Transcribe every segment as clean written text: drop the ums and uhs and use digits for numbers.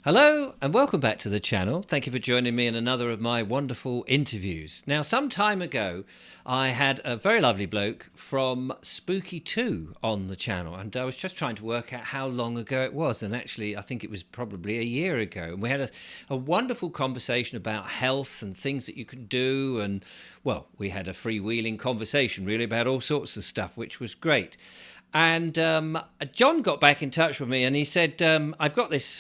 Hello and welcome back to the channel. Thank you for joining me in another of my wonderful interviews. Now, some time ago, I had a very lovely bloke from Spooky 2 on the channel, and I was just trying to work out how long ago it was. And actually, I think it was probably a year ago. And we had a wonderful conversation about health and things that you could do. And, well, we had a freewheeling conversation really about all sorts of stuff, which was great. And John got back in touch with me, and he said, "I've got this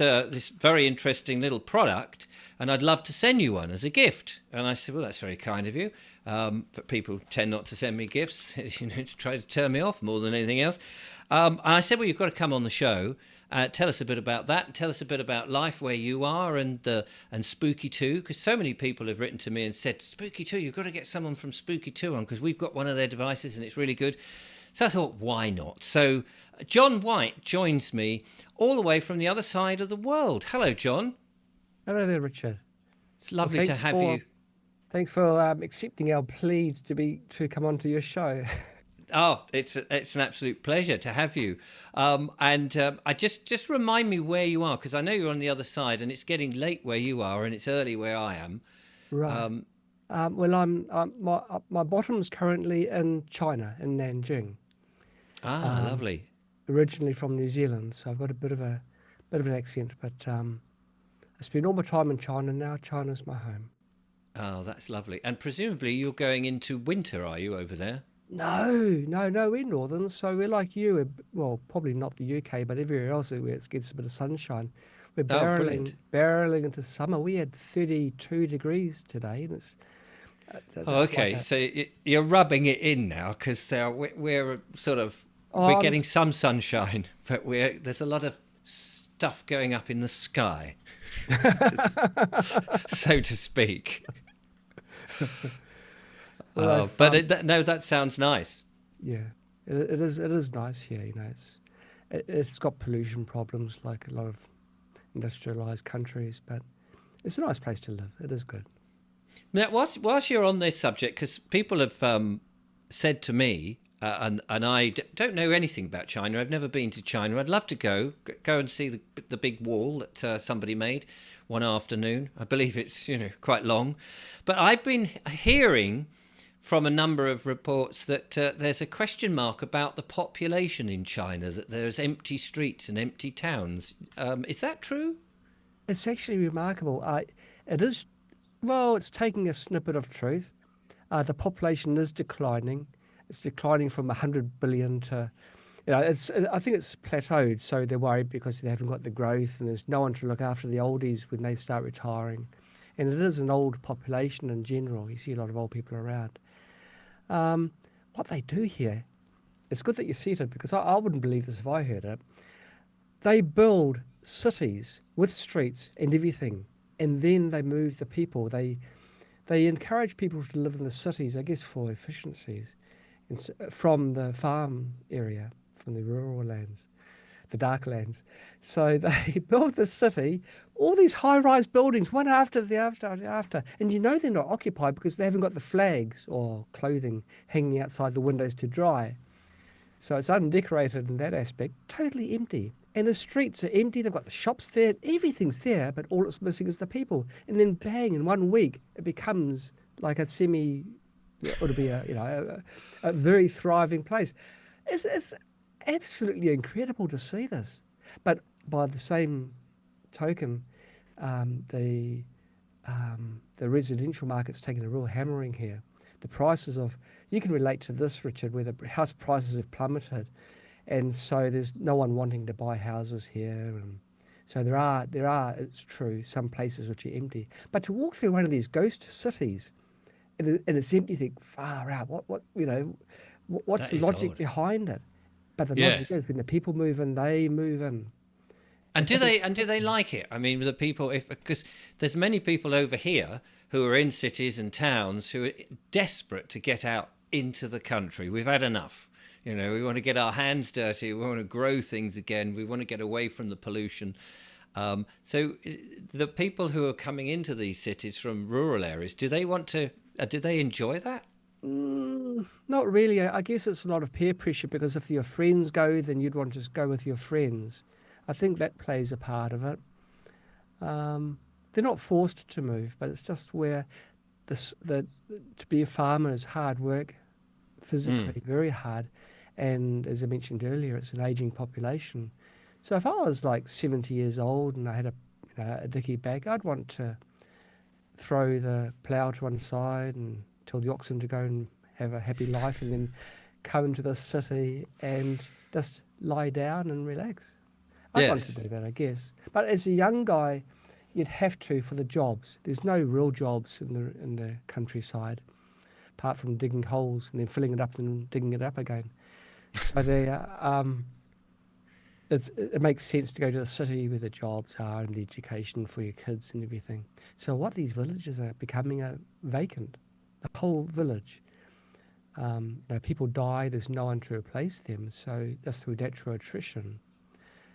very interesting little product, and I'd love to send you one as a gift." And I said, "Well, that's very kind of you, but people tend not to send me gifts, to try to turn me off more than anything else." And I said, "Well, you've got to come on the show. Tell us a bit about that. Tell us a bit about life where you are and Spooky 2, because so many people have written to me and said, Spooky 2, you've got to get someone from Spooky 2 on because we've got one of their devices and it's really good." So I thought, why not? So John White joins me all the way from the other side of the world. Hello, John. Hello there, Richard. It's lovely to have you. Thanks for accepting our pleas to come onto your show. Oh, it's an absolute pleasure to have you. I just remind me where you are, because I know you're on the other side, and it's getting late where you are, and it's early where I am. Right. Well, my bottom's currently in China, in Nanjing. Ah, Um, lovely. Originally from New Zealand, so I've got a bit of an accent. But I spend all my time in China now. China's my home. Oh, that's lovely. And presumably you're going into winter, are you, over there? No, we're northern, so we're like you. Well, probably not the UK, but everywhere else where it gets a bit of sunshine. We're Oh, brilliant. barreling into summer. We had 32 degrees today, and Oh, it's like okay. a. So you're rubbing it in now, because we're sort of we're Oh, getting some sunshine, but there's a lot of stuff going up in the sky, so to speak. well, But no, that sounds nice. yeah, it is nice here. It's got pollution problems like a lot of industrialized countries, but it's a nice place to live. It is good. Now, whilst you're on this subject, because people have said to me, and don't know anything about China. I've never been to China. I'd love to go and see the big wall that somebody made one afternoon. I believe it's quite long, but I've been hearing from a number of reports that there's a question mark about the population in China. That there's empty streets and empty towns. Is that true? It's actually remarkable. It is. Well, it's taking a snippet of truth. The population is declining. It's declining from 100 billion to, I think it's plateaued. So they're worried because they haven't got the growth and there's no one to look after the oldies when they start retiring. And it is an old population in general. You see a lot of old people around. Um, what they do here, it's good that you said it because I wouldn't believe this if I heard it. They build cities with streets and everything, and then they move the people. They encourage people to live in the cities, I guess, for efficiencies, from the farm area, from the rural lands, the dark lands. So they build the city, all these high-rise buildings, one after the after, and they're not occupied because they haven't got the flags or clothing hanging outside the windows to dry. So it's undecorated in that aspect, totally empty. And the streets are empty. They've got the shops there. Everything's there, but all it's missing is the people. And then bang, in 1 week, it becomes like a or to be a very thriving place. It's absolutely incredible to see this. But by the same token, um, the the residential market's taken a real hammering here. The prices of You can relate to this, Richard, where the house prices have plummeted, and so there's no one wanting to buy houses here. And so there are, it's true, some places which are empty. But to walk through one of these ghost cities and it's empty, you think, far out. What's That the is logic odd. behind it? But the logic Yes. is when the people move in, they move in. And It happens. do they like it? I mean, the people, if because there's many people over here who are in cities and towns who are desperate to get out into the country. We've had enough. We want to get our hands dirty. We want to grow things again. We want to get away from the pollution. The people who are coming into these cities from rural areas, do they want to? Do they enjoy that? Not really. I guess it's a lot of peer pressure because if your friends go, then you'd want to just go with your friends. I think that plays a part of it. Um, they're not forced to move, but it's just where the to be a farmer is hard work, Mm. physically very hard, and as I mentioned earlier, it's an aging population. So if I was like 70 years old and I had a dicky back, I'd want to throw the plough to one side and tell the oxen to go and have a happy life, and then come into the city and just lie down and relax. I'd want to Yes. do that, I guess. But as a young guy, you'd have to for the jobs. There's no real jobs in the countryside apart from digging holes and then filling it up and digging it up again. So it makes sense to go to the city where the jobs are and the education for your kids and everything. So what these villages are becoming are vacant. The whole village. People die. There's no one to replace them. So just through natural attrition,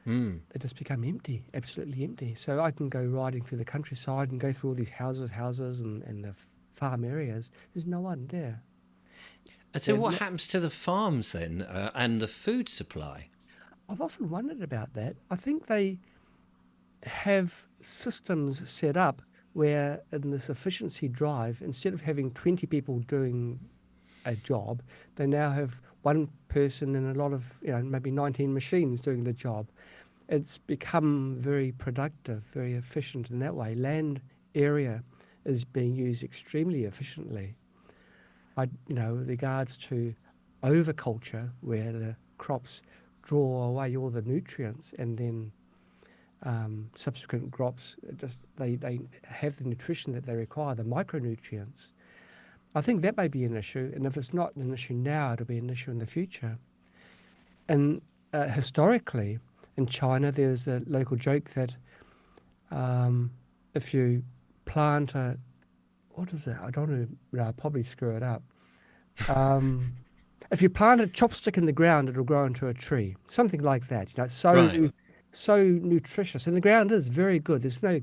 Mm. they just become empty, absolutely empty. So I can go riding through the countryside and go through all these houses, and the farm areas. There's no one there. And so, They're what not, happens to the farms then, and the food supply? I've often wondered about that. I think they have systems set up where, in this efficiency drive, instead of having 20 people doing a job, they now have one person and a lot of, maybe 19 machines doing the job. It's become very productive, very efficient in that way. Land area is being used extremely efficiently. With regards to overculture, where the crops draw away all the nutrients and then subsequent crops just they have the nutrition that they require, the micronutrients. I think that may be an issue, and if it's not an issue now, it'll be an issue in the future. And historically, in China, there's a local joke that um, if you plant a what is that? I don't know. No, I'll probably screw it up. Um, if you plant a chopstick in the ground, it'll grow into a tree. Something like that. It's Right. so nutritious, and the ground is very good. There's no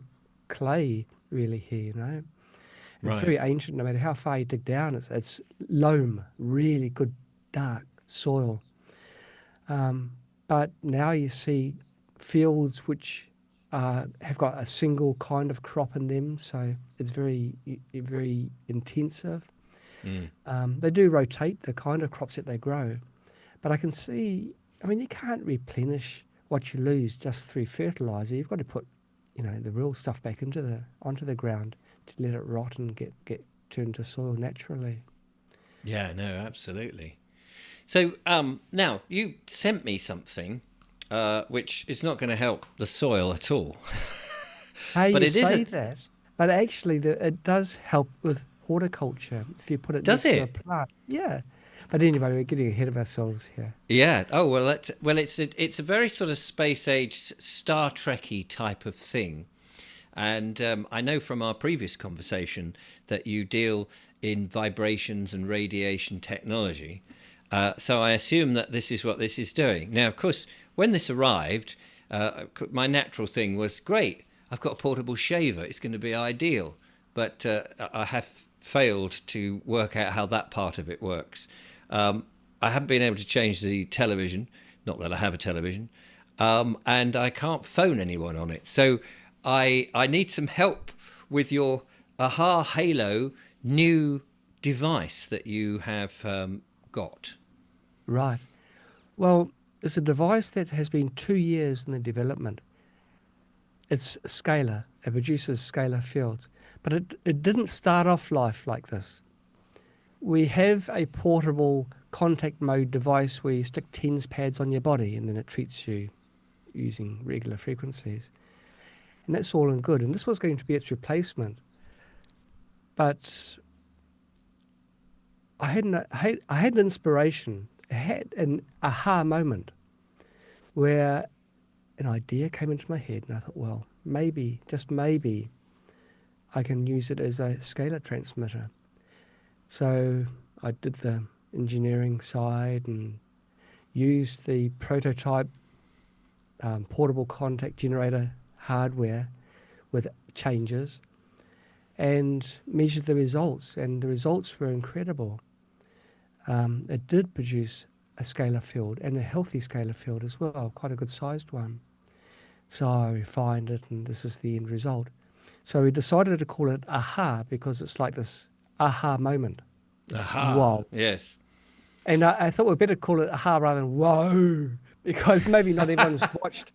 clay really here. It's Right. very ancient. No matter how far you dig down, it's loam, really good dark soil. Um, but now you see fields which have got a single kind of crop in them, so it's very intensive. Mm. They do rotate the kind of crops that they grow, but I can see. I mean, you can't replenish what you lose just through fertilizer. You've got to put, the real stuff back onto the ground to let it rot and get turned to soil naturally. Yeah. No. Absolutely. So, now you sent me something, which is not going to help the soil at all, Hey, but you it is a. say that, but actually, it does help with horticulture if you put it Does next to a it? plant. Yeah. But anyway, we're getting ahead of ourselves here. Yeah. Oh well. It's a very sort of space age Star Trekky type of thing. And I know from our previous conversation that you deal in vibrations and radiation technology. So I assume that this is what this is doing. Now, of course, when this arrived, my natural thing was great. I've got a portable shaver. It's going to be ideal. But I have failed to work out how that part of it works. Um, I haven't been able to change the television. Not that I have a television, and I can't phone anyone on it. So I need some help with your Aha Halo new device that you have got. Right. Well, it's a device that has been 2 years in the development. It's Scalar. It produces scalar fields. But it didn't start off life like this. We have a portable contact mode device where you stick TENS pads on your body and then it treats you using regular frequencies. And that's all and good. And this was going to be its replacement. But I had an inspiration. I had an aha moment where an idea came into my head, and I thought, well, maybe, just maybe, I can use it as a scalar transmitter. So I did the engineering side and used the prototype portable contact generator hardware with changes and measured the results, and the results were incredible. It did produce a scalar field and a healthy scalar field as well, quite a good sized one. So I refined it, and this is the end result. So we decided to call it aha because it's like this aha moment. This Aha, wow. yes. And I thought we'd better call it aha rather than whoa, because maybe not everyone's watched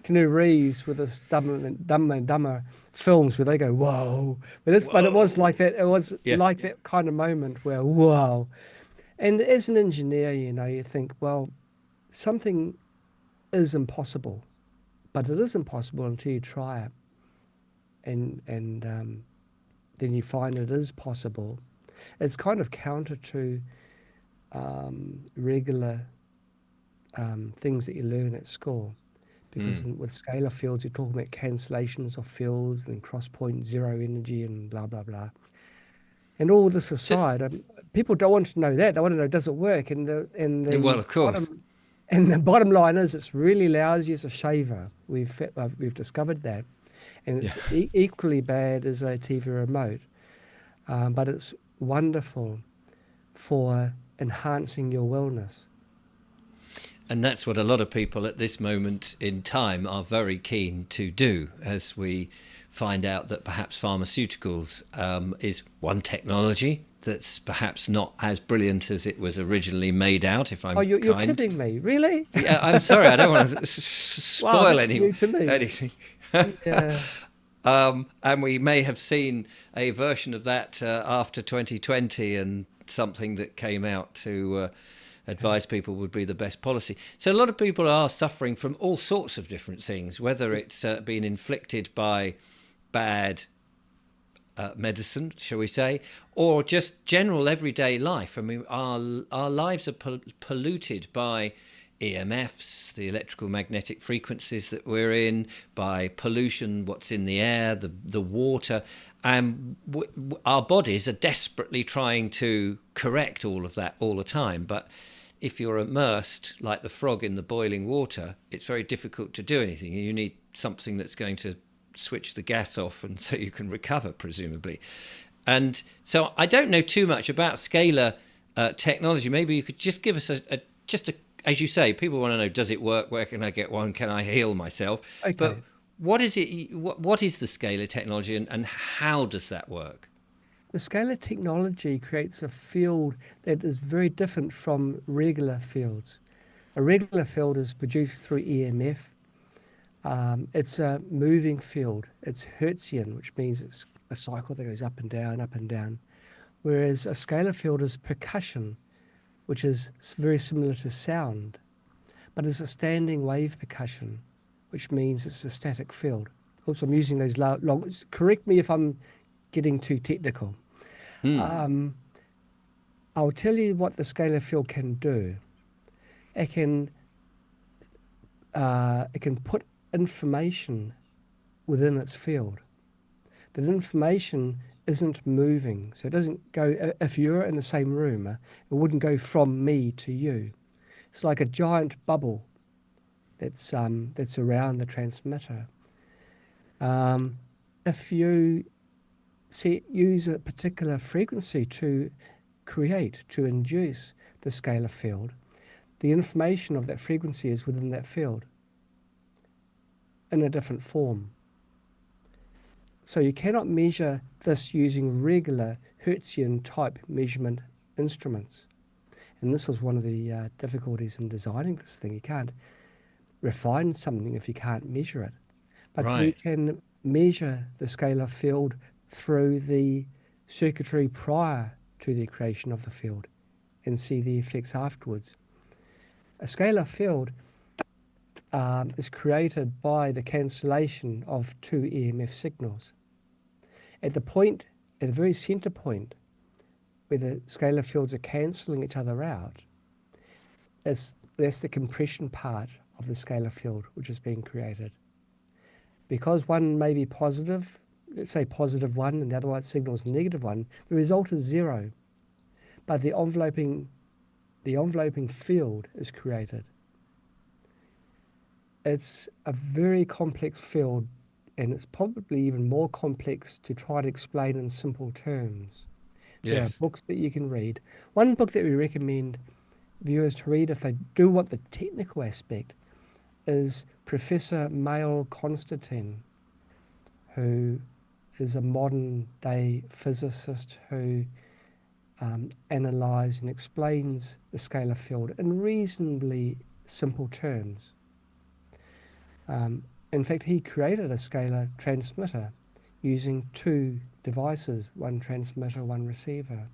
Canoe Reeves with this Dumb and Dumber films where they go whoa. But it was like Whoa. that. It was Yeah. like that kind of moment where whoa. And as an engineer, you think, well, something is impossible, but it is impossible until you try it, and then you find it is possible. It's kind of counter to regular things that you learn at school. Because Mm. with scalar fields, you're talking about cancellations of fields and cross point zero energy and blah, blah, blah. And all this So, aside, people don't want to know that. They want to know, does it work? well, of course. And the bottom line is it's really lousy as a shaver. We've discovered that. And Yeah. it's equally bad as a TV remote. But it's wonderful for enhancing your wellness. And that's what a lot of people at this moment in time are very keen to do, as we find out that perhaps pharmaceuticals is one technology that's perhaps not as brilliant as it was originally made out, if Oh, I'm you're kind. kidding me, really? Yeah, I'm sorry, I don't want to Wow, spoil that's new to me. anything. Yeah. And we may have seen a version of that after 2020 and something that came out to advise people would be the best policy. So a lot of people are suffering from all sorts of different things, whether Yes. it's been inflicted by bad medicine, shall we say, or just general everyday life. I mean, our lives are polluted by EMFs, the electrical magnetic frequencies that we're in, by pollution, what's in the air, the water, and our bodies are desperately trying to correct all of that all the time. But if you're immersed like the frog in the boiling water, it's very difficult to do anything. You need something that's going to switch the gas off and so you can recover, presumably. And so I don't know too much about scalar technology. Maybe you could just give us as you say, people want to know, does it work? Where can I get one? Can I heal myself? But Okay. what is it? What is the scalar technology, and how does that work? The scalar technology creates a field that is very different from regular fields. A regular field is produced through EMF. It's a moving field. It's Hertzian, which means it's a cycle that goes up and down, up and down. Whereas a scalar field is percussion, which is very similar to sound, but it's a standing wave percussion, which means it's a static field. Oops, I'm using those long. Correct me if I'm getting too technical. Hmm. Um, I'll tell you what the scalar field can do. It can it can put information within its field. That information isn't moving, so it doesn't go. If you're in the same room, it wouldn't go from me to you. It's like a giant bubble that's around the transmitter. Um, if you use a particular frequency to induce the scalar field, the information of that frequency is within that field in a different form. So you cannot measure this using regular Hertzian type measurement instruments. And this was one of the difficulties in designing this thing. You can't refine something if you can't measure it. But we Right. can measure the scalar field through the circuitry prior to the creation of the field and see the effects afterwards. A scalar field is created by the cancellation of two EMF signals. At the point, at the very center point, where the scalar fields are cancelling each other out, that's the compression part of the scalar field which is being created. Because one may be positive, let's say positive one, and the other one signals negative one, the result is zero. But the enveloping field is created. It's a very complex field, and it's probably even more complex to try to explain in simple terms. There are Yes. books that you can read. One book that we recommend viewers to read if they do want the technical aspect is Professor Mael Constantine, who is a modern day physicist who analyses and explains the scalar field in reasonably simple terms. In fact, he created a scalar transmitter using two devices, one transmitter, one receiver.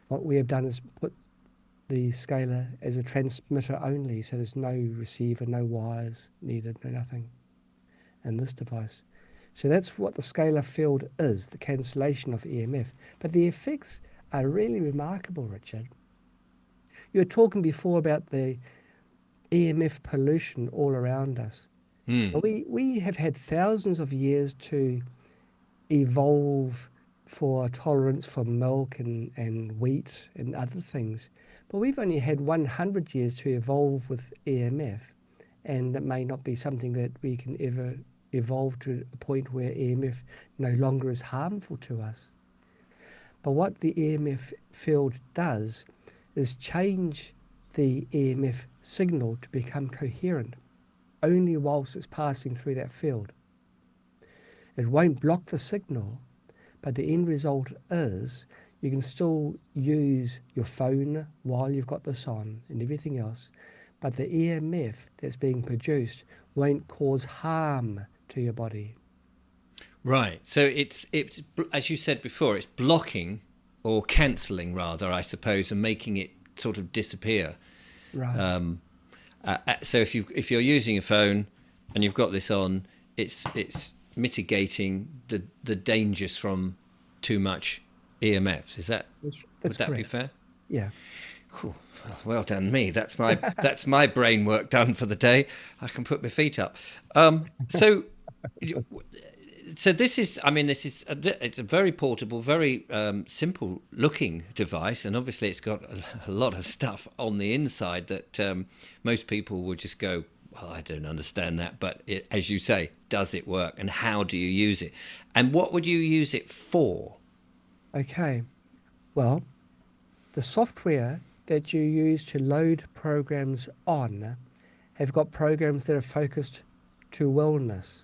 What we have done is put the scalar as a transmitter only, so there's no receiver, no wires needed, no nothing in this device. So that's what the scalar field is, the cancellation of EMF. But the effects are really remarkable, Richard. You were talking before about the EMF pollution all around us. Mm. We have had thousands of years to evolve for tolerance for milk and wheat and other things. But we've only had 100 years to evolve with EMF. And it may not be something that we can ever evolve to a point where EMF no longer is harmful to us. But what the EMF field does is change the EMF signal to become coherent only whilst it's passing through that field. It won't block the signal, but the end result is you can still use your phone while you've got this on and everything else, but the EMF that's being produced won't cause harm to your body. Right. So it's as you said before, it's blocking or cancelling rather, I suppose, and making it sort of disappear. Right. So if you're using a phone and you've got this on, it's mitigating the dangers from too much EMFs. Is that That's would that be correct. fair? Yeah. Whew, well done me. That's my brain work done for the day. I can put my feet up. So so this is, I mean, it's a very portable, very simple looking device, and obviously it's got a lot of stuff on the inside that most people will just go, well, I don't understand that, but as you say, does it work, and how do you use it, and what would you use it for? Okay. Well, the software that you use to load programs on have got programs that are focused to wellness.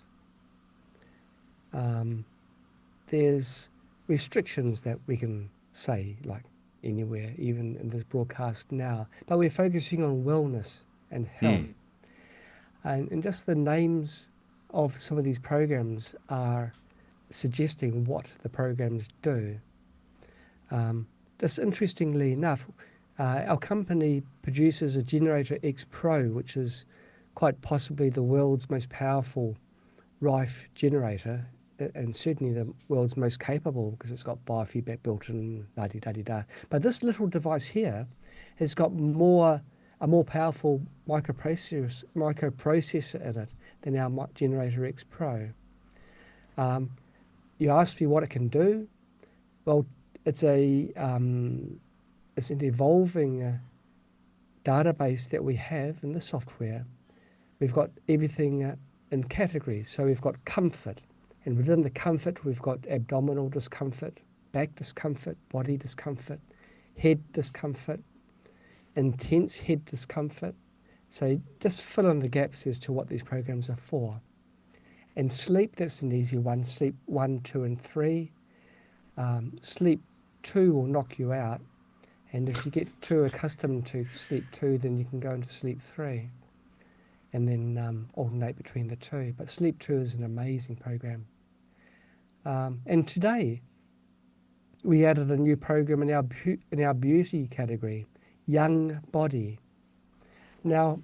There's restrictions that we can say, like anywhere, even in this broadcast now, but we're focusing on wellness and health. And just the names of some of these programs are suggesting what the programs do. Just interestingly enough, our company produces a Generator X Pro, which is quite possibly the world's most powerful Rife generator, and certainly the world's most capable because it's got biofeedback built in, la-di-da-di-da. But this little device here has got a more powerful microprocessor in it than our Generator X Pro. You asked me what it can do. Well, it's an evolving database that we have in the software. We've got everything in categories. So we've got comfort, and within the comfort we've got abdominal discomfort, back discomfort, body discomfort, head discomfort, intense head discomfort. So just fill in the gaps as to what these programs are for. And sleep, that's an easy one. Sleep 1, 2 and 3. Sleep 2 will knock you out, and if you get too accustomed to sleep 2, then you can go into sleep 3 and then alternate between the two. But Sleep 2 is an amazing program. And today we added a new program in our beauty category, Young Body. Now,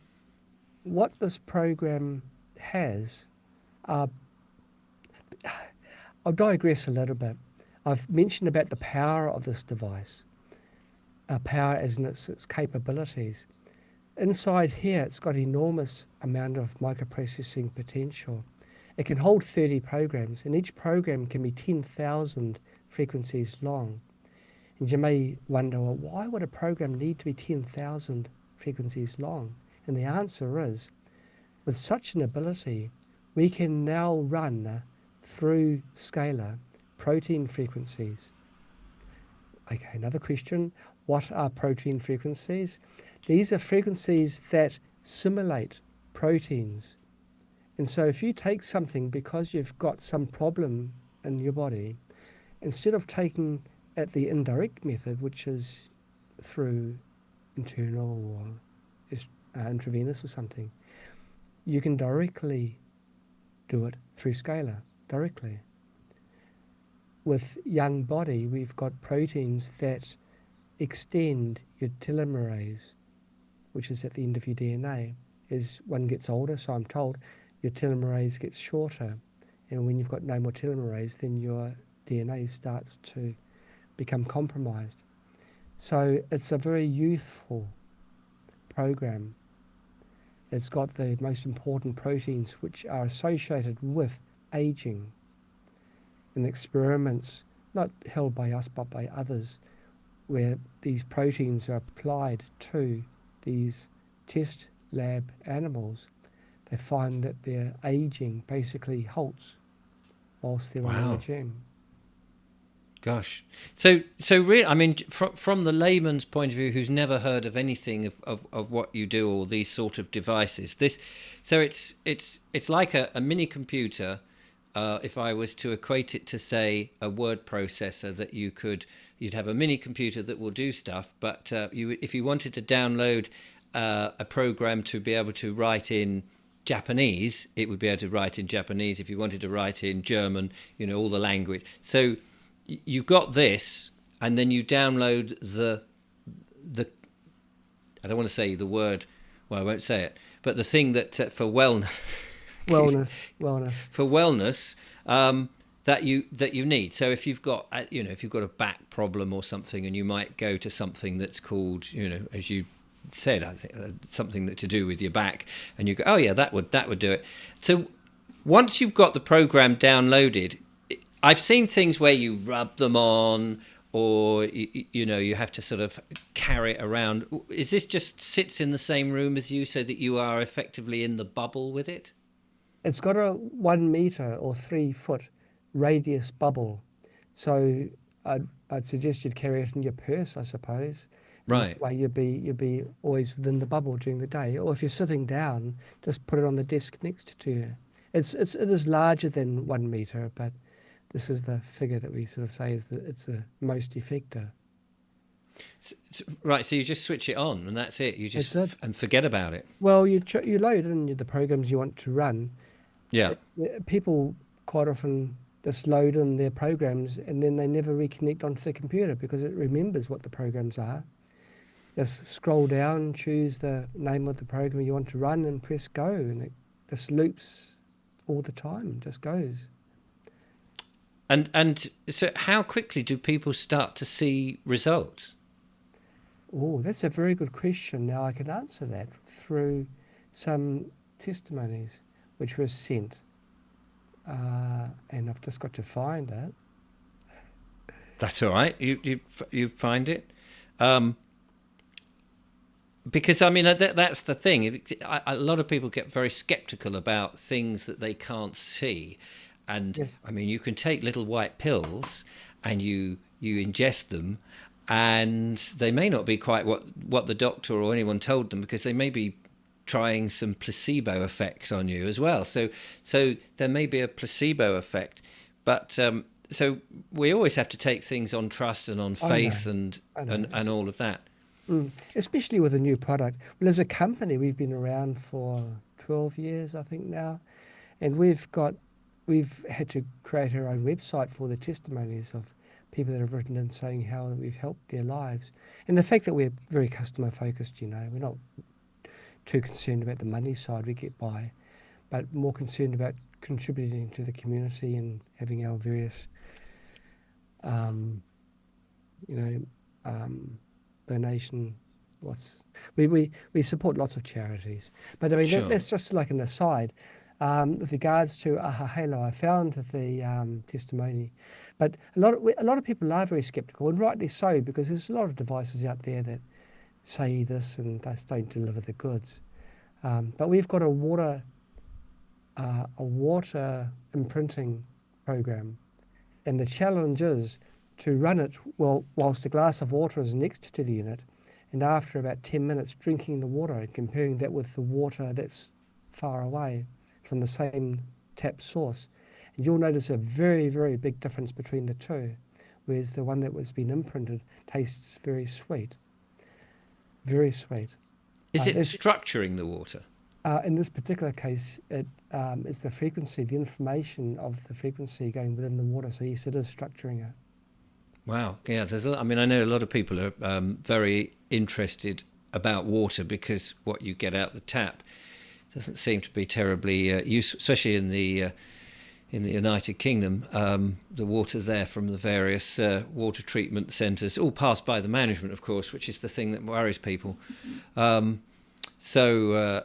what this program has, I'll digress a little bit. I've mentioned about the power of this device, power as in its capabilities. Inside here, it's got enormous amount of microprocessing potential. It can hold 30 programs, and each program can be 10,000 frequencies long. And you may wonder, well, why would a program need to be 10,000 frequencies long? And the answer is, with such an ability, we can now run through Scalar protein frequencies. Okay, another question. What are protein frequencies? These are frequencies that simulate proteins. And so if you take something because you've got some problem in your body, instead of taking it the indirect method, which is through internal or intravenous or something, you can directly do it through Scalar, directly. With young body, we've got proteins that extend your telomerase, which is at the end of your DNA. As one gets older, so I'm told, your telomerase gets shorter. And when you've got no more telomerase, then your DNA starts to become compromised. So it's a very youthful program. It's got the most important proteins which are associated with aging. In experiments, not held by us but by others, where these proteins are applied to these test lab animals, they find that their aging basically halts whilst they're on the Wow. regime. Gosh. So really, I mean, from the layman's point of view, who's never heard of anything of what you do or these sort of devices, so it's like a mini computer. If I was to equate it to, say, a word processor, that you'd have a mini computer that will do stuff, but if you wanted to download a program to be able to write in Japanese, it would be able to write in Japanese. If you wanted to write in German, all the language. So you've got this, and then you download the I don't want to say the word, well, I won't say it, but the thing that for wellness Wellness. for wellness, that you need. So if you've got if you've got a back problem or something, and you might go to something that's called, as you said, I think something that to do with your back, and you go, oh yeah, that would do it. So once you've got the program downloaded, I've seen things where you rub them on, or you have to sort of carry it around. Is this just sits in the same room as you, so that you are effectively in the bubble with it? It's got a 1 meter or 3 foot radius bubble. So I'd suggest you'd carry it in your purse, I suppose. And that Right. way you'd be always within the bubble during the day. Or if you're sitting down, just put it on the desk next to you. It is larger than 1 meter, but this is the figure that we sort of say is that it's the most effective. Right. So you just switch it on, and that's it. You It's just it. and forget about it. Well, you load in the programs you want to run. Yeah. People quite often just load in their programs and then they never reconnect onto the computer because it remembers what the programs are. Just scroll down, choose the name of the program you want to run, and press go, and it just loops all the time, just goes. And so, how quickly do people start to see results? Oh, that's a very good question. Now I can answer that through some testimonies which were sent, and I've just got to find it. That's all right. You find it, um, because I mean that's the thing. A lot of people get very skeptical about things that they can't see, and Yes. I mean you can take little white pills and you ingest them, and they may not be quite what the doctor or anyone told them, because they may be trying some placebo effects on you as well. So there may be a placebo effect, but so we always have to take things on trust and on I know, faith and I know. and all of that. Especially with a new product. Well, as a company, we've been around for 12 years, I think now, and we've had to create our own website for the testimonies of people that have written in saying how we've helped their lives. And the fact that we're very customer focused, we're not too concerned about the money side we get by, but more concerned about contributing to the community and having our various, um, you know, um, donation. We support lots of charities, but I mean Sure. that's just like an aside. With regards to Aha Halo, I found the testimony, but a lot of people are very sceptical, and rightly so, because there's a lot of devices out there that say this and they don't deliver the goods. But we've got a water imprinting program, and the challenge is to run it whilst a glass of water is next to the unit, and after about 10 minutes drinking the water and comparing that with the water that's far away, from the same tap source. And you'll notice a very, very big difference between the two, whereas the one that was been imprinted tastes very sweet, very sweet. Is it That's, structuring the water? in this particular case, it is the frequency, the information of the frequency going within the water. So yes, it is structuring it. Wow. Yeah. I mean, I know a lot of people are very interested about water because what you get out the tap doesn't seem to be terribly useful, especially in the United Kingdom. The water there from the various water treatment centres, all passed by the management, of course, which is the thing that worries people. So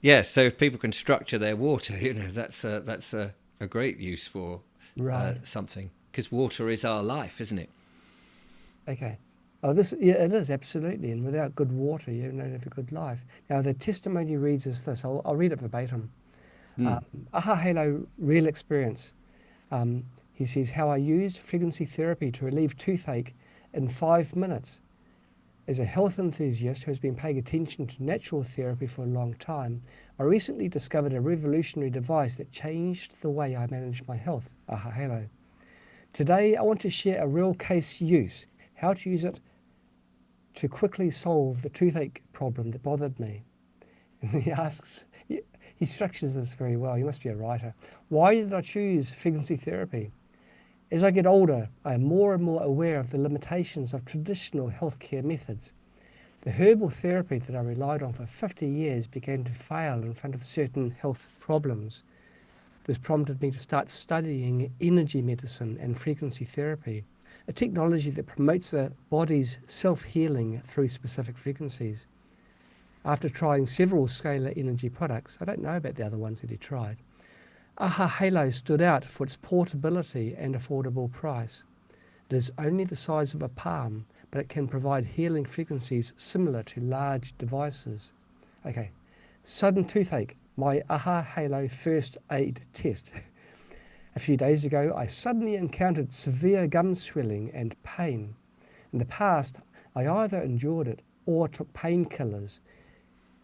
yeah, so if people can structure their water, that's a great use for Right. something, because water is our life, isn't it? Okay. Oh, yeah, it is absolutely. And without good water, you don't have a good life. Now, the testimony reads as this. I'll read it verbatim. Mm. Aha Halo real experience. He says, how I used frequency therapy to relieve toothache in 5 minutes. As a health enthusiast who has been paying attention to natural therapy for a long time, I recently discovered a revolutionary device that changed the way I manage my health. Aha Halo. Today, I want to share a real case use, how to use it to quickly solve the toothache problem that bothered me. And he asks, he structures this very well. He must be a writer. Why did I choose frequency therapy? As I get older, I am more and more aware of the limitations of traditional healthcare methods. The herbal therapy that I relied on for 50 years began to fail in front of certain health problems. This prompted me to start studying energy medicine and frequency therapy, a technology that promotes the body's self-healing through specific frequencies. After trying several Scalar energy products, I don't know about the other ones that he tried, Aha Halo stood out for its portability and affordable price. It is only the size of a palm, but it can provide healing frequencies similar to large devices. Okay, sudden toothache, my Aha Halo first aid test. A few days ago, I suddenly encountered severe gum swelling and pain. In the past, I either endured it or took painkillers.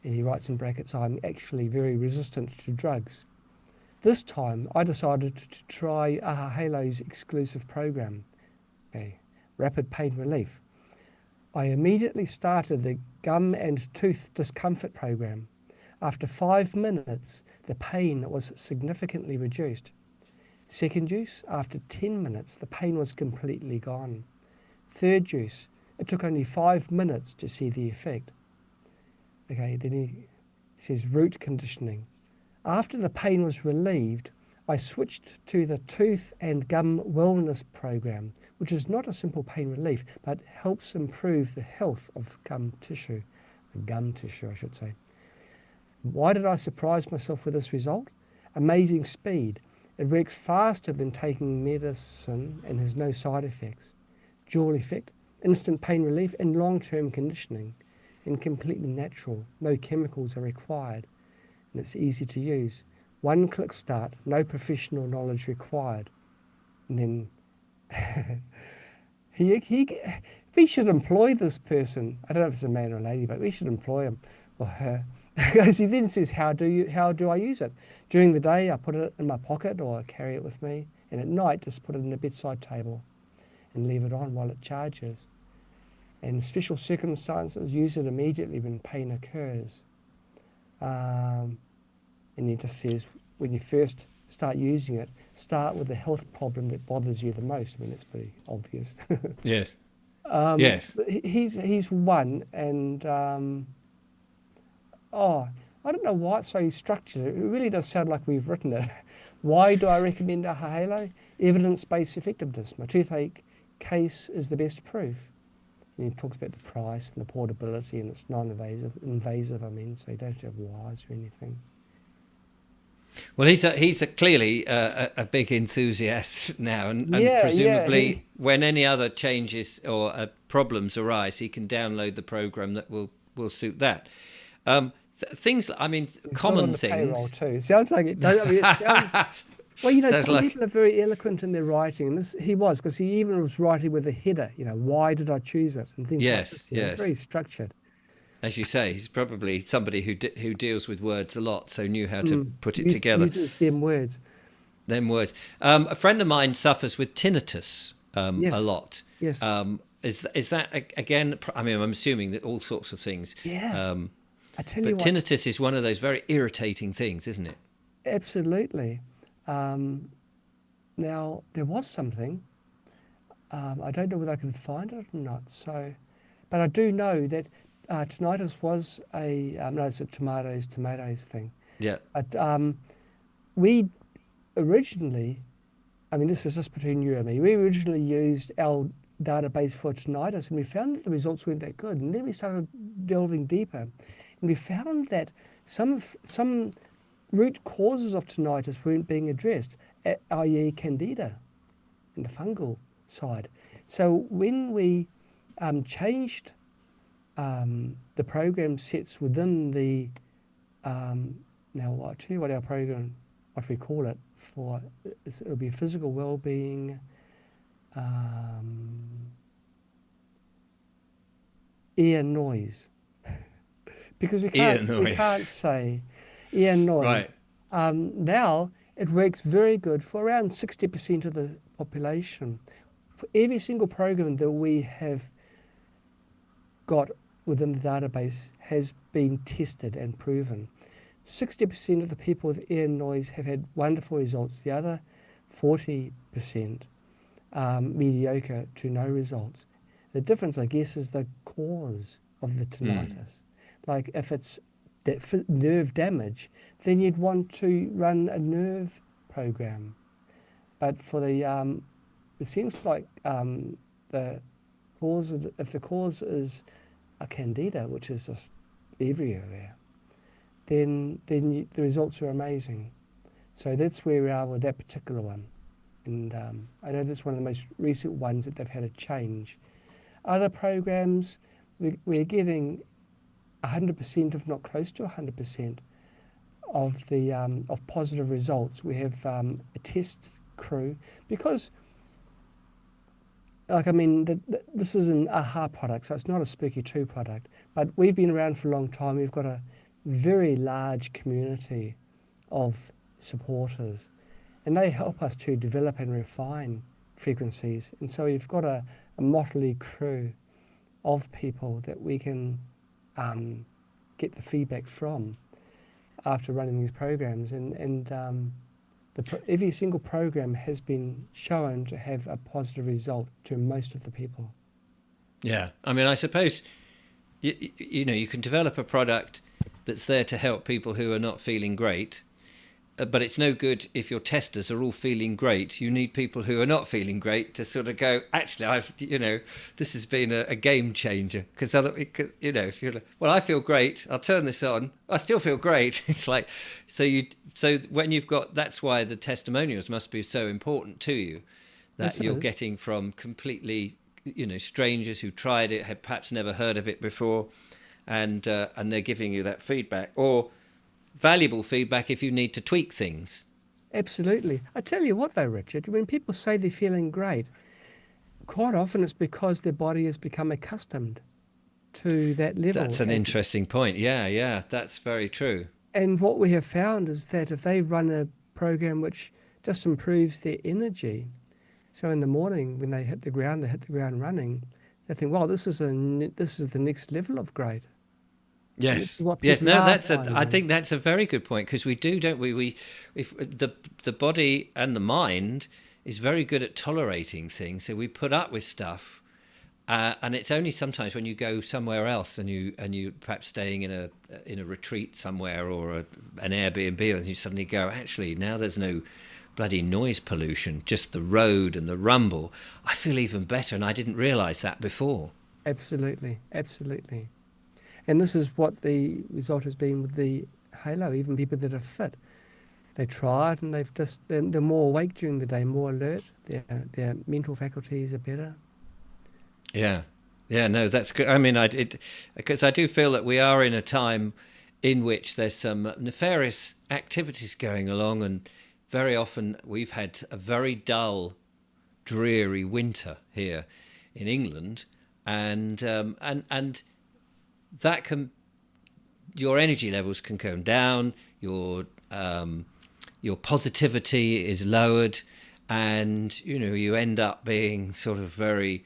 And he writes in brackets, I'm actually very resistant to drugs. This time, I decided to try Aha Halo's exclusive program, okay, Rapid Pain Relief. I immediately started the gum and tooth discomfort program. After 5 minutes, the pain was significantly reduced. Second use, after 10 minutes, the pain was completely gone. Third use, it took only 5 minutes to see the effect. Okay, then he says root conditioning. After the pain was relieved, I switched to the Tooth and Gum Wellness Program, which is not a simple pain relief, but helps improve the health of gum tissue. The gum tissue, I should say. Why did I surprise myself with this result? Amazing speed. It works faster than taking medicine and has no side effects. Dual effect, instant pain relief and long-term conditioning, and completely natural. No chemicals are required. And it's easy to use. One click start, no professional knowledge required. And then we should employ this person. I don't know if it's a man or a lady, but we should employ him or her. Because he then says, how do I use it? During the day, I put it in my pocket or I carry it with me. And at night, just put it in the bedside table and leave it on while it charges. And in special circumstances, use it immediately when pain occurs. And he just says, when you first start using it, start with the health problem that bothers you the most. I mean, that's pretty obvious. Yes. Yes. He's one, and I don't know why it's so structured. It really does sound like we've written it. Why do I recommend Aha Halo? Evidence-based effectiveness. My toothache case is the best proof. And he talks about the price and the portability, and it's invasive, I mean, so you don't have to have wires or anything. Well, he's clearly a big enthusiast now, and Yeah, presumably when any other changes or problems arise, he can download the program that will suit that. Things, I mean, he's common not on the payroll things. too. It sounds like it does. I mean, it sounds. Well, Sounds some like people are very eloquent in their writing, and this he was, because he even was writing with a header. Why did I choose it, and things like yes, this. It's yes. very structured. as you say, he's probably somebody who deals with words a lot, so knew how to put it together. Uses them words. Them words. A friend of mine suffers with tinnitus a Yes, lot. yes, Is that again? I mean, I'm assuming that all sorts of things. yeah. Um, I tell you but what, tinnitus is one of those very irritating things, isn't it? absolutely. Now there was something. I don't know whether I can find it or not. So, but I do know that tinnitus was a no, it's a tomatoes thing. Yeah. But we originally, I mean, this is just between you and me. We originally used our database for tinnitus, and we found that the results weren't that good. And then we started delving deeper, and we found that some root causes of tinnitus weren't being addressed, i.e., candida in the fungal side. So when we changed the program sets within the now I'll tell you what our program, what we call it for, it'll be physical well-being, um, ear noise, because Ear we can't noise. say ear Right. noise. Now it works very good for around 60% of the population. For every single program that we have got within the database has been tested and proven. 60% of the people with ear noise have had wonderful results. The other 40% mediocre to no results. The difference, I guess, is the cause of the Mm. tinnitus. Like if it's that nerve damage, then you'd want to run a nerve program. But for the, it seems like the if the cause is a candida, which is just everywhere, then the results are amazing. So that's where we are with that particular one. And I know that's one of the most recent ones that they've had a change. Other programs, we're getting 100%, if not close to 100%, of the of positive results. We have a test crew because, like, I mean, this is an AHA product, so it's not a Spooky 2 product. But we've been around for a long time. We've got a very large community of supporters, and they help us to develop and refine frequencies. And so we've got a motley crew of people that we can get the feedback from after running these programs. Every single program has been shown to have a positive result to most of the people. Yeah. I mean, I suppose you know you can develop a product that's there to help people who are not feeling great, but it's no good if your testers are all feeling great. You need people who are not feeling great to sort of go, actually, this has been a game changer. Because, if you're like, well, I feel great, I'll turn this on, I still feel great. It's like, so when you've got, that's why the testimonials must be so important to you, that Yes, it you're is. getting from completely, strangers who tried it, had perhaps never heard of it before, and they're giving you that feedback. Or valuable feedback if you need to tweak things. Absolutely. I tell you what, though, Richard, when people say they're feeling great, quite often it's because their body has become accustomed to that level. That's an interesting point. Yeah, yeah, that's very true. And what we have found is that if they run a program which just improves their energy, so in the morning when they hit the ground running, they think, "Wow, this is the next level of great," and this is Yes, what yes. people No, are I finding. think that's a very good point because we do, don't we? If the body and the mind is very good at tolerating things, so we put up with stuff. And it's only sometimes when you go somewhere else and you perhaps staying in a retreat somewhere or an Airbnb, and you suddenly go, actually, now there's no bloody noise pollution, just the road and the rumble. I feel even better, and I didn't realise that before. Absolutely, absolutely. And this is what the result has been with the halo. Even people that are fit, they try it and they're more awake during the day, more alert. Their mental faculties are better. Yeah, yeah. No, that's good. I mean, because I do feel that we are in a time in which there's some nefarious activities going along, and very often we've had a very dull, dreary winter here in England, and that can your energy levels can come down, your positivity is lowered, and you end up being sort of very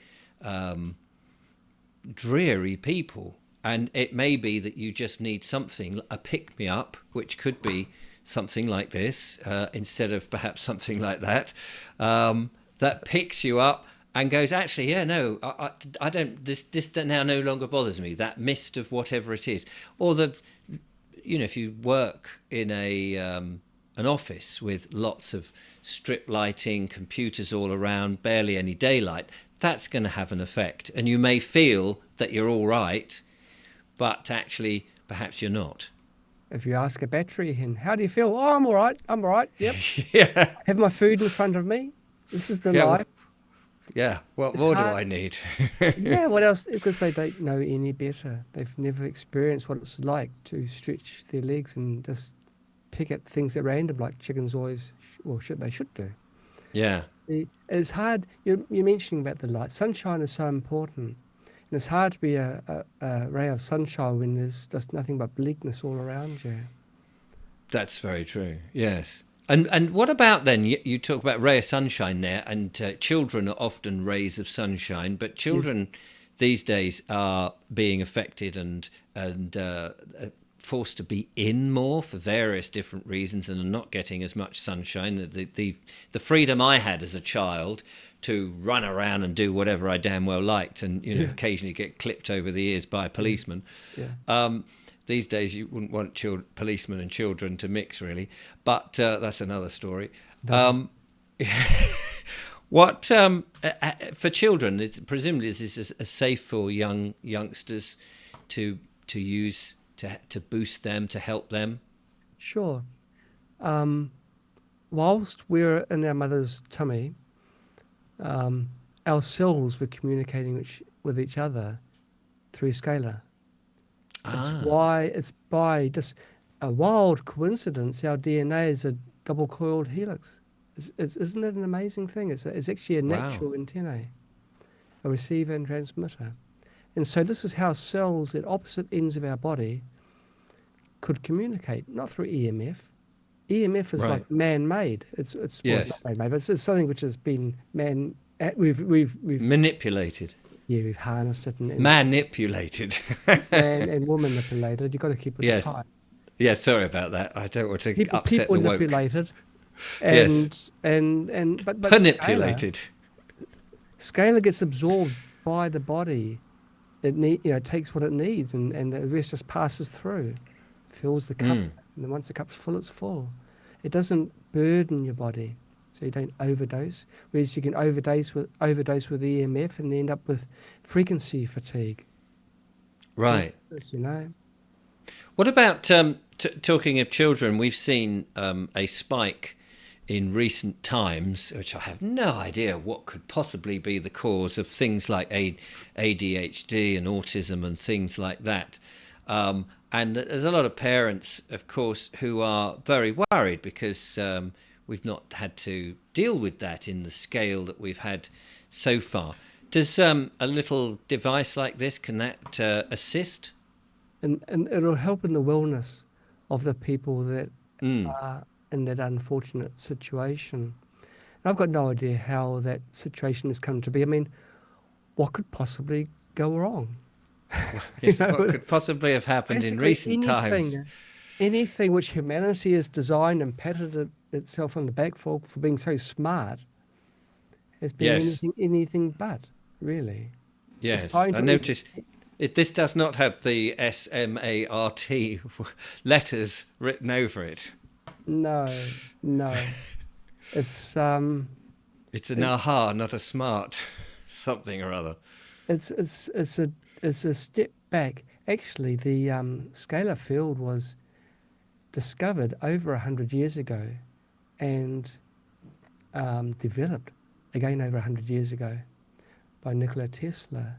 dreary people. And it may be that you just need something, a pick me up, which could be something like this, instead of perhaps something like that, that picks you up and goes, actually, yeah, no, I don't, this now no longer bothers me. That mist of whatever it is. Or if you work in an office with lots of strip lighting, computers all around, barely any daylight, that's going to have an effect. And you may feel that you're all right, but actually, perhaps you're not. If you ask a battery hen, how do you feel? Oh, I'm all right. I'm all right. Yep. Yeah. Have my food in front of me. This is the Yeah. life. Yeah. What It's more do hard. I need? Yeah, what else? Because they don't know any better. They've never experienced what it's like to stretch their legs and just pick at things at random, like chickens always, or they should do. Yeah. It's hard. You're mentioning about the light. Sunshine is so important. And it's hard to be a ray of sunshine when there's just nothing but bleakness all around you. That's very true. Yes. And what about then? You talk about ray of sunshine there, and children are often rays of sunshine, but Yes. children these days are being affected and forced to be in more for various different reasons, and are not getting as much sunshine. The freedom I had as a child to run around and do whatever I damn well liked, and Yeah. occasionally get clipped over the ears by a Yeah. policeman. Yeah. These days, you wouldn't want policemen and children to mix, really, but that's another story. That is Um, what for children? Presumably, this is a safe for youngsters to use to boost them, to help them. sure. Um, whilst we're in our mother's tummy, um, our cells were communicating with each other through Scalar. Ah, It's by just a wild coincidence, our DNA is a double coiled helix. Isn't it an amazing thing? It's actually a wow, natural antennae, a receiver and transmitter. And so this is how cells at opposite ends of our body could communicate, not through EMF. EMF is right, like man-made. It's yes, not man-made, but it's something which has been manipulated, we've harnessed it and manipulated. man and woman manipulated. You've got to keep with the Yes, time. yeah. Sorry about that. I don't want to upset People the woke. manipulated, Yes, but manipulated. scalar gets absorbed by the body. It takes what it needs, and the rest just passes through, fills the cup, Mm. and then once the cup's full, it's full. It doesn't burden your body, so you don't overdose. Whereas you can overdose with EMF and end up with frequency fatigue. Right. Tinnitus. What about talking of children? We've seen a spike in recent times, which I have no idea what could possibly be the cause of things like ADHD and autism and things like that. And there's a lot of parents, of course, who are very worried because we've not had to deal with that in the scale that we've had so far. Does a little device like this, can that assist? And it'll help in the wellness of the people that Mm. are in that unfortunate situation. And I've got no idea how that situation has come to be. I mean, what could possibly go wrong? You Yes, what know, could possibly have happened in basically recent times? anything which humanity has designed and patted itself on the back for being so smart has been Yes, anything but, really. It's yes. trying I to notice this does not have the SMART letters written over it. no, no. It's It's an it, aha, not a smart something or other. it's a step back. Actually, the scalar field was discovered over 100 years ago and developed again over 100 years ago by Nikola Tesla.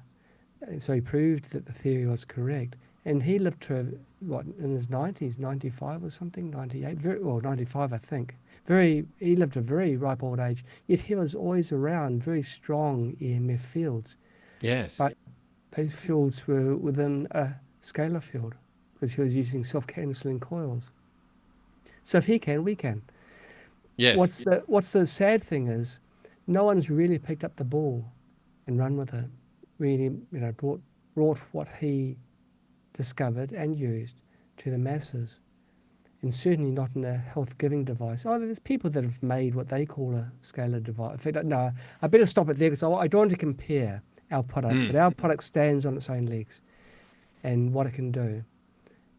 So he proved that the theory was correct. And he lived to, what, in his 90s, 95 or something, 98, 95, I think. He lived a very ripe old age, yet he was always around very strong EMF fields. Yes. But those fields were within a scalar field because he was using self-cancelling coils. So if he can, we can. Yes. What's the sad thing is, no one's really picked up the ball and run with it. Really, brought what he discovered and used to the masses, and certainly not in a health-giving device. Oh, there's people that have made what they call a scalar device. In fact, no, I better stop it there because I don't want to compare our product, but our product stands on its own legs, and what it can do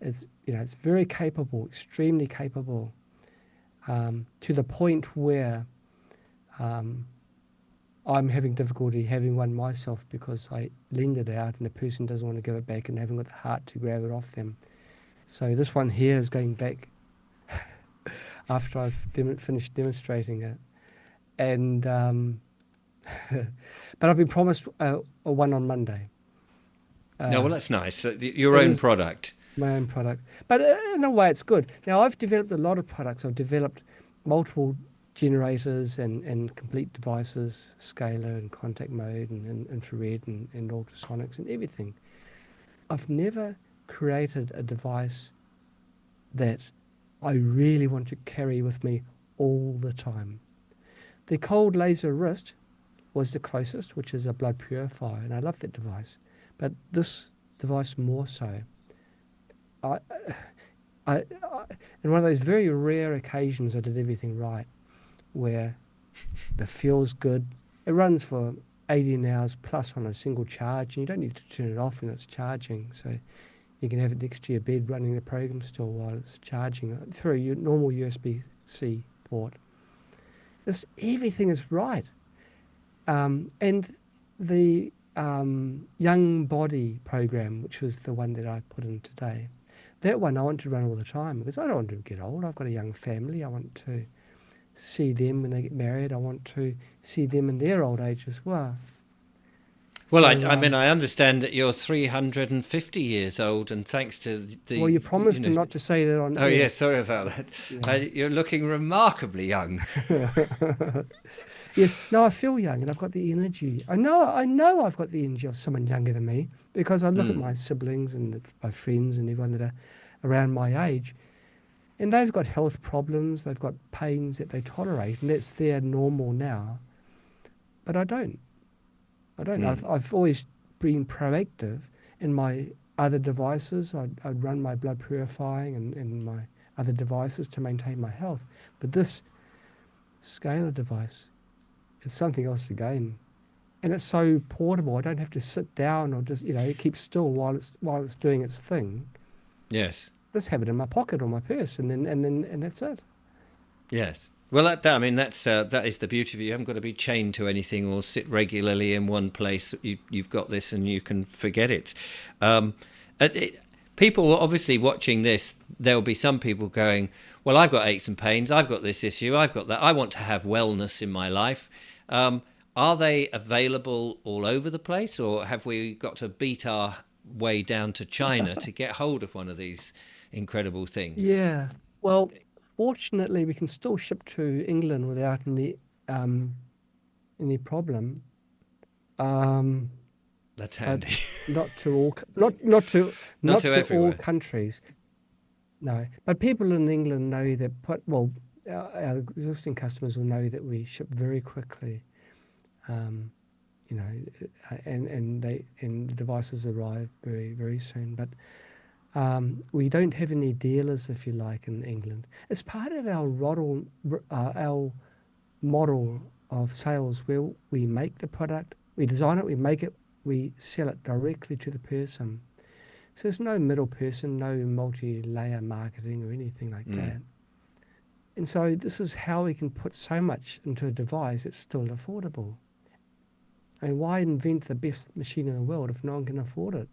is, it's very capable, extremely capable, to the point where I'm having difficulty having one myself because I lend it out and the person doesn't want to give it back and haven't got the heart to grab it off them. So this one here is going back after I've finished demonstrating it. And but I've been promised a one on Monday. No, well, that's nice. Your It own is product. my own product. But in a way, it's good. Now, I've developed a lot of products. I've developed multiple generators and complete devices, scalar and contact mode and infrared and ultrasonics and everything. I've never created a device that I really want to carry with me all the time. The cold laser wrist was the closest, which is a blood purifier, and I love that device. But this device more so. I, I, in one of those very rare occasions, I did everything right, where it feels good. It runs for 18 hours plus on a single charge, and you don't need to turn it off when it's charging. So you can have it next to your bed running the program still while it's charging through your normal USB-C port. Everything is right. And the Young Body program, which was the one that I put in today, that one I want to run all the time because I don't want to get old. I've got a young family. I want to see them when they get married. I want to see them in their old age as well. Well, So, I mean, I understand that you're 350 years old, and thanks to well, you promised not to say that on Oh, air. yes, sorry about that. Yeah. You're looking remarkably young. Yes, no, I feel young and I've got the energy. I know I've got the energy of someone younger than me because I look at my siblings and my friends and everyone that are around my age, and they've got health problems, they've got pains that they tolerate, and that's their normal now. But I don't. I've always been proactive in my other devices. I'd run my blood purifying and my other devices to maintain my health. But this scalar device is something else again. And it's so portable. I don't have to sit down or just, keep still while it's doing its thing. Yes. Just have it in my pocket or my purse, and that's it. Yes. Well, I mean, that is the beauty of it. You haven't got to be chained to anything or sit regularly in one place. You've got this, and you can forget it. People obviously watching this. There'll be some people going, "Well, I've got aches and pains. I've got this issue. I've got that. I want to have wellness in my life." Are they available all over the place, or have we got to beat our way down to China to get hold of one of these incredible things? Yeah. Well, fortunately, we can still ship to England without any problem. That's But handy. not to all, not to Not not to to all everywhere. countries. No, but people in England know that. Our existing customers will know that we ship very quickly. Um, you know, and the devices arrive very very soon. But we don't have any dealers, if you like, in England. It's part of our model of sales where we make the product, we design it, we make it, we sell it directly to the person. So there's no middle person, no multi-layer marketing or anything like that. And so this is how we can put so much into a device that's still affordable. I mean, why invent the best machine in the world if no one can afford it?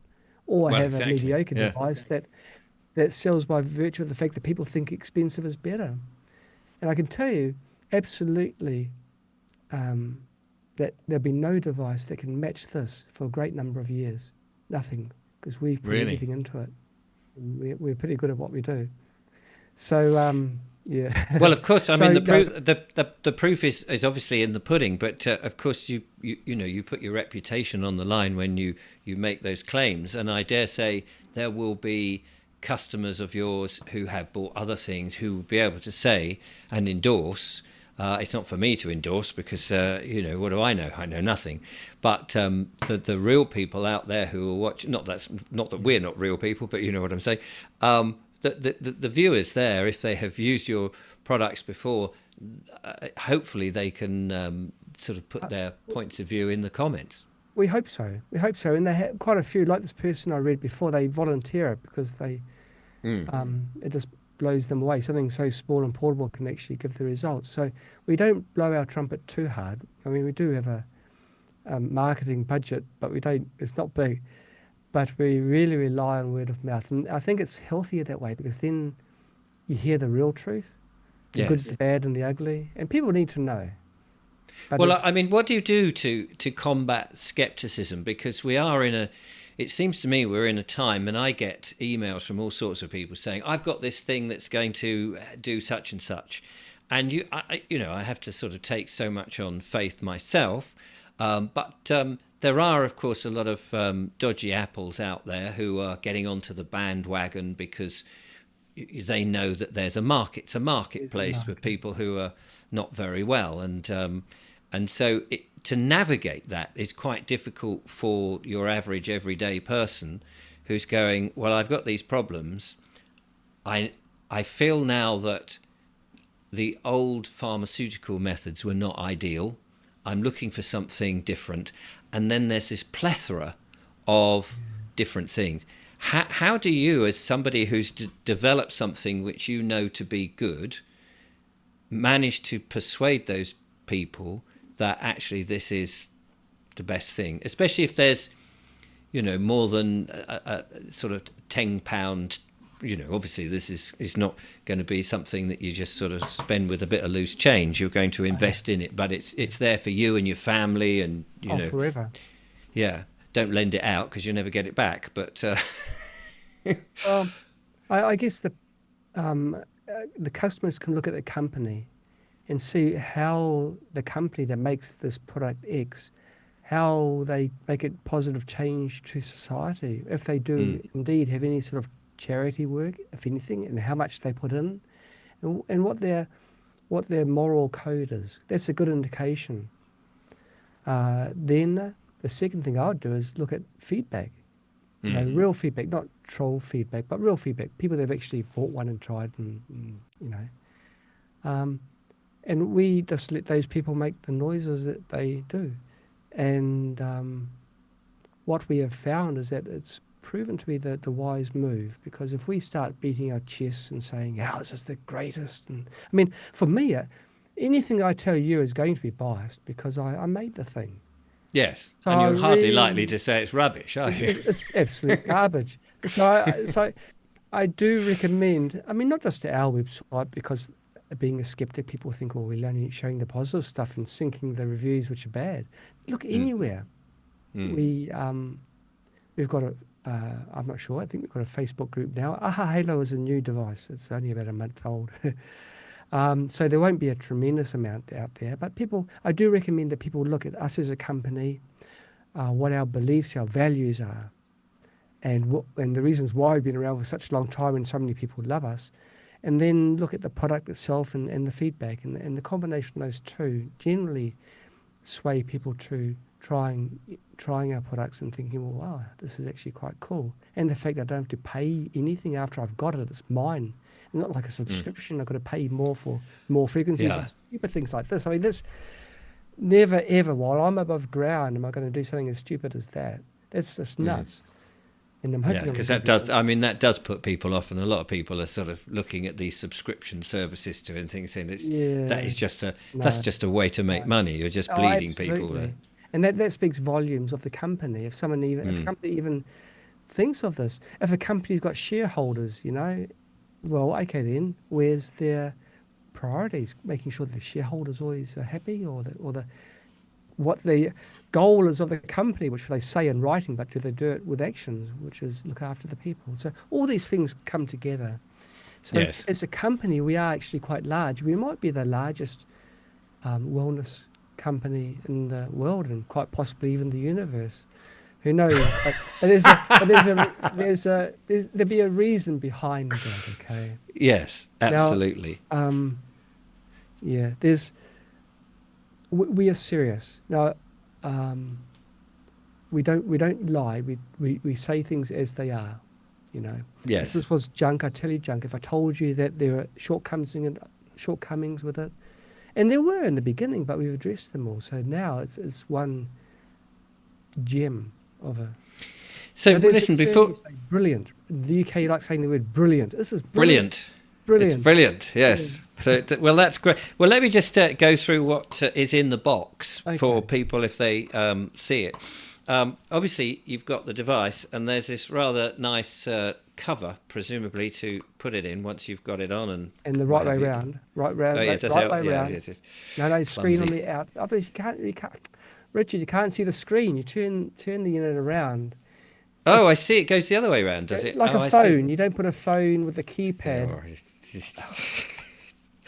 Or Well, have a exactly. mediocre Yeah. device that sells by virtue of the fact that people think expensive is better. And I can tell you absolutely um, that there'll be no device that can match this for a great number of years. Nothing, because we've put Really. everything into it. We're pretty good at what we do. So Well, Yeah. of course. I So mean, no, the proof is obviously in the pudding, but of course you put your reputation on the line when you make those claims, and I dare say there will be customers of yours who have bought other things who will be able to say and endorse. It's not for me to endorse because what do I know? I know nothing. But the real people out there who are watching, not that we're not real people, but you know what I'm saying. The viewers there, if they have used your products before, hopefully they can sort of put uh, their points of view in the comments. we hope so. We hope so. And they have quite a few, like this person I read before, they volunteer it because Mm. it just blows them away. Something so small and portable can actually give the results. So we don't blow our trumpet too hard. I mean, we do have a marketing budget, but we don't. It's not big. But we really rely on word of mouth, and I think it's healthier that way because then you hear the real truth, the good, the Yes. bad, and the ugly, and people need to know. But Well, it's I mean, what do you do to combat skepticism? Because we are in a, it seems to me we're in a time, and I get emails from all sorts of people saying, "I've got this thing that's going to do such and such," and I have to sort of take so much on faith myself, but there are, of course, a lot of dodgy apples out there who are getting onto the bandwagon because they know that there's a market, it's a there's a marketplace for market. people who are not very well, and so to navigate that is quite difficult for your average everyday person who's going, well, I've got these problems. I I feel now that the old pharmaceutical methods were not ideal. I'm looking for something different. And then there's this plethora of different things. How do you, as somebody who's developed something which you know to be good, manage to persuade those people that actually this is the best thing, especially if there's more than a sort of £10. Obviously this is not going to be something that you just sort of spend with a bit of loose change. You're going to invest in it, but it's there for you and your family, and Oh, forever. yeah, don't lend it out because you'll never get it back. But Well, I guess the customers can look at the company and see how the company that makes this product X, how they make it positive change to society, if they do mm, indeed have any sort of charity work, if anything, and how much they put in, and what their moral code is. That's a good indication. Then the second thing I would do is look at feedback. mm, Real feedback, not troll feedback, but real feedback. People that have actually bought one and tried, and um, and we just let those people make the noises that they do. And what we have found is that it's proven to be the wise move, because if we start beating our chests and saying, "Oh, this is the greatest," and I mean, for me, anything I tell you is going to be biased because I made the thing. yes, So and I you're hardly likely really, to say it's rubbish, are you? it's absolute garbage. So I do recommend, I mean, not just to our website, because being a skeptic, people think, oh, we're only showing the positive stuff and sinking the reviews which are bad. Look mm, anywhere. mm. We we've got I'm not sure. I think we've got a Facebook group now. Aha Halo is a new device. It's only about a month old. So there won't be a tremendous amount out there. But I do recommend that people look at us as a company, what our beliefs, our values are, and the reasons why we've been around for such a long time and so many people love us, and then look at the product itself and the feedback, and the combination of those two generally sway people to trying our products and thinking, well, wow, this is actually quite cool. And the fact that I don't have to pay anything after I've got it, it's mine. And not like a subscription, I've got to pay more for more frequencies Yeah. and stupid things like this. I mean, this never ever, while I'm above ground, am I going to do something as stupid as that. That's just Mm. nuts. And I'm Yeah, hoping I'm because going to that be does. wrong. I mean, that does put people off, and a lot of people are sort of looking at these subscription services to and things, saying that Yeah, is just a that's no, just a way to make no. money. You're just Oh, bleeding people there. absolutely. And that speaks volumes of the company. If a Mm. company even thinks of this, if a company's got shareholders, well, okay then, where's their priorities? Making sure the shareholders always are happy, or what the goal is of the company, which they say in writing, but do they do it with actions, which is look after the people? So all these things come together. So Yes. as a company, we are actually quite large. We might be the largest wellness company in the world, and quite possibly even the universe. Who knows? But there'd be a reason behind that. Okay. Yes, Now, absolutely. um, yeah, we are serious. Now, um, we don't lie. We say things as they are. You know, if Yes. this was junk, I tell you junk. If I told you that there are shortcomings with it, and there were in the beginning, but we've addressed them all. So now it's one gem of a. So There's a listen, term before you say, brilliant. In the UK, you like saying the word brilliant. This is brilliant, brilliant. It's brilliant, brilliant, brilliant. yes. So, well, that's great. Well, let me just go through what is in the box for Okay. people if they see it. Obviously, you've got the device, and there's this rather nice cover, presumably, to put it in once you've got it on and And the what right way have you. round, Oh, yeah, that's right how, way yeah, round. it is No, screen on clumsy. the out. Obviously, you can't, Richard, you can't see the screen. You turn the unit around. Oh, It's I see. It goes the other way around, does it? like a Oh, I see. phone. You don't put a phone with a Yeah, keypad. or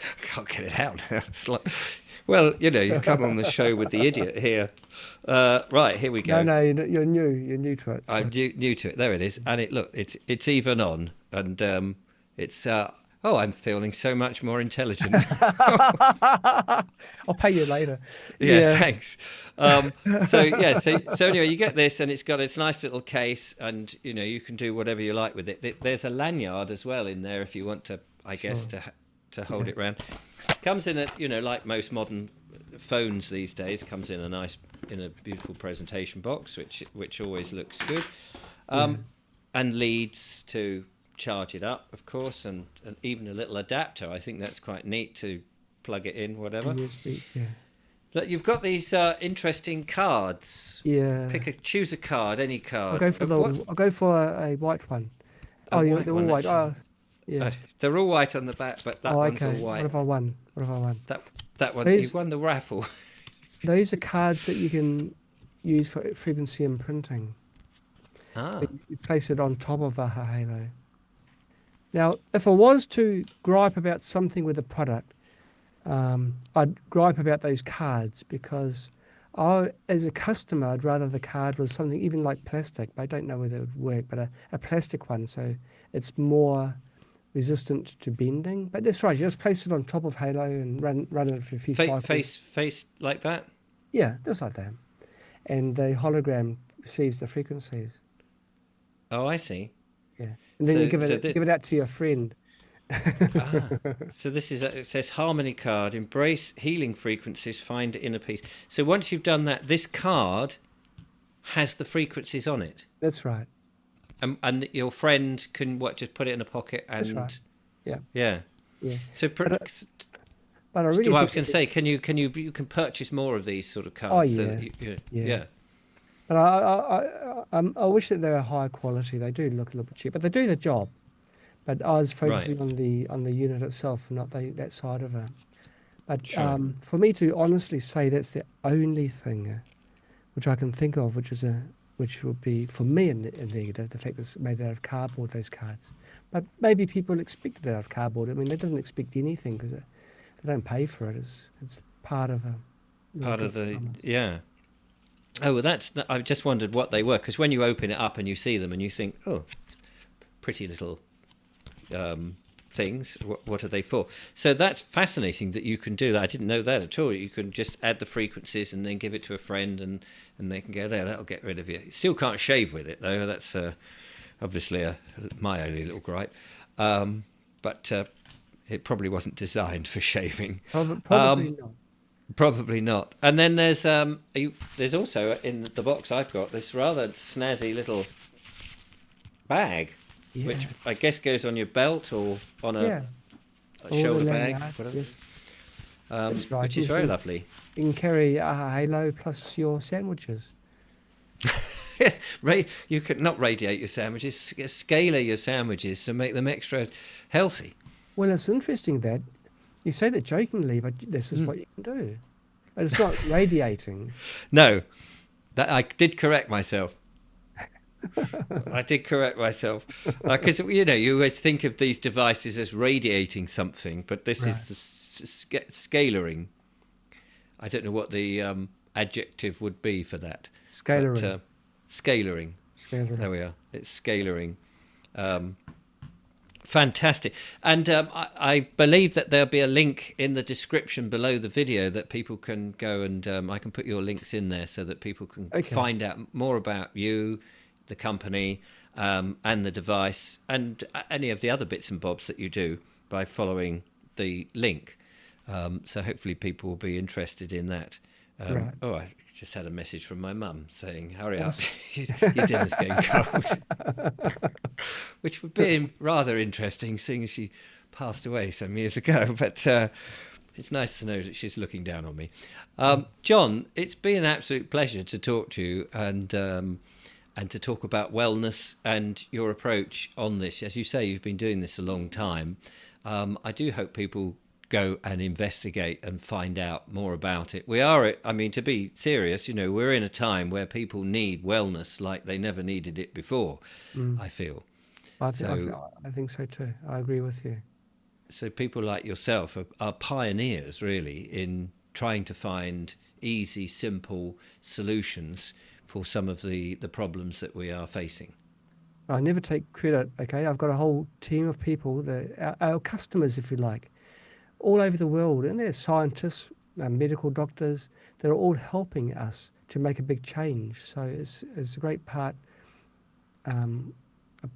I can't get it out. It's like, well, you've come on the show with the idiot here. Right, here we No, go. no, you're new. You're new to it. I'm So new to it. There it is, and it's even on, and it's oh, I'm feeling so much more intelligent. I'll pay you later. Yeah, Yeah. thanks. So anyway, you get this, and it's got its nice little case, and you can do whatever you like with it. There's a lanyard as well in there if you want to, I guess, Sure. to hold Yeah. it round. Comes in a like most modern phones these days, comes in a beautiful presentation box, which always looks good, Yeah. and leads to charge it up, of course, and even a little adapter. I think that's quite neat to plug it in, A whatever. USB. Yeah. But you've got these interesting cards. Yeah. Choose a card, any I'll card. go for What I'll go for a white one. a Oh, white they're all one? white. That's Oh, yeah. they're all white on the back, but that Oh, one's all okay. What white. have I won? What have I won? That one, you've Those won the raffle. those are cards that you can use for frequency imprinting. Ah, You place it on top of a halo. Now, if I was to gripe about something with the product, I'd gripe about those cards because as a customer, I'd rather the card was something even like plastic. But I don't know whether it would work, but a plastic one, so it's more resistant to bending. But that's right. You just place it on top of halo and run it for a few cycles. face like that. Yeah, just like that. And the hologram receives the frequencies. Oh, I see. Yeah, and then you So this, give it out to your friend. ah, so this is it says harmony card. Embrace healing frequencies. Find inner peace. So once you've done that, this card has the frequencies on it. That's right. And your friend can just put it in a pocket That's and right. Yeah, yeah. yeah. So But but I really well, I think was going to say, you can purchase more of these sort of oh cards. So yeah, that yeah. yeah. But I wish that they were higher quality. They do look a little bit cheap, but they do the job. But I was Right. focusing on the unit itself, not that side of it. But Sure. for me to honestly say that's the only thing which I can think of, which would be for me a negative, the fact that it's made out of cardboard, those cards. But maybe people expected it out of cardboard. I mean, they didn't expect anything because they don't pay for it. It's part of a little Part of gift the from us. yeah. Oh, well, I just wondered what they were, because when you open it up and you see them and you think, oh, pretty little things. What are they for? So that's fascinating that you can do that. I didn't know that at all. You can just add the frequencies and then give it to a friend, and they can go there. That'll get rid of you. You still can't shave with it though. That's obviously my only little gripe. But it probably wasn't designed for shaving. Probably not. Probably not. And then there's also in the box I've got this rather snazzy little bag, Yeah. which I guess goes on your belt or on Yeah. a Or the shoulder bag, lanyard, whatever. yes. That's right. Which is very lovely. You can carry a halo plus your sandwiches. Yes, you could not radiate your sandwiches, scalar your sandwiches to make them extra healthy. Well, it's interesting that you say that jokingly, but this is what you can do. But it's not radiating. No, that I did correct myself. I did correct myself. Because, you know, you always think of these devices as radiating something, but this is Right. the scalaring. I don't know what the adjective would be for that, but Scalaring. scalaring. There Scalaring. we are. It's scalaring. Um, Fantastic. And I believe that there'll be a link in the description below the video that people can go and I can put your links in there so that people can Okay. find out more about you, the company, and the device, and any of the other bits and bobs that you do by following the link. So hopefully people will be interested in that. Right. Oh, I just had a message from my mum saying, "Hurry up, Awesome. your dinner's getting cold," which would be rather interesting, seeing as she passed away some years ago. But it's nice to know that she's looking down on me. John, it's been an absolute pleasure to talk to you and to talk about wellness and your approach on this. As you say, you've been doing this a long time. I do hope people go and investigate and find out more about it. We are, I mean, to be serious, you know, we're in a time where people need wellness like they never needed it before, Mm. I feel. I, th- I, th- So, I think so too. I agree with you. so people like yourself are pioneers, really, in trying to find easy, simple solutions for some of the problems that we are facing. I never take credit. Okay, I've got a whole team of people, our customers, if you like, all over the world, and they're scientists, medical doctors. They're all helping us to make a big change. So it's a great part, um,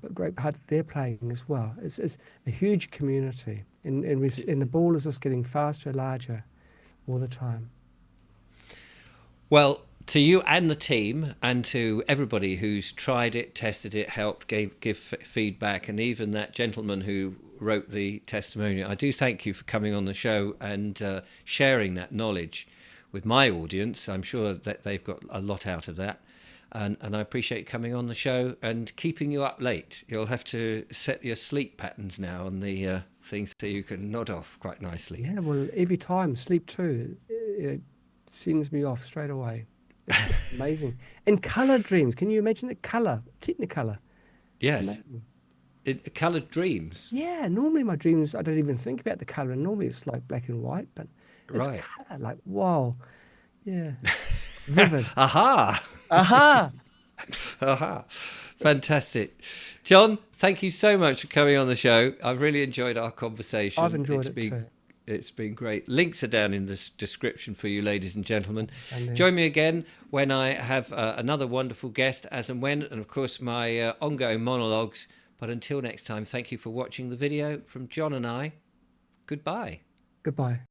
a great part that they're playing as well. It's a huge community, and the ball is just getting faster and larger all the time. Well, to you and the team, and to everybody who's tried it, tested it, helped, give feedback, and even that gentleman who wrote the testimonial, I do thank you for coming on the show and sharing that knowledge with my audience. I'm sure that they've got a lot out of that. And I appreciate coming on the show and keeping you up late. You'll have to set your sleep patterns now on the things so you can nod off quite nicely. Yeah, well, every time sleep too, it sends me off straight away. It's amazing. And color dreams. Can you imagine the color, Technicolor? Yes, Amazing. coloured dreams. Yeah, normally my dreams, I don't even think about the color. And normally it's like black and white, but it's Right. color. Like, wow. Yeah. Vivid. Aha! Aha. Aha! Fantastic. John, thank you so much for coming on the show. I've really enjoyed our I've conversation. enjoyed it too. It's been great. Links are down in the description for you, ladies and gentlemen. It's down there. Join me again when I have another wonderful guest, as and when, and of course my ongoing monologues. But until next time, thank you for watching the video from John and I. Goodbye. Goodbye.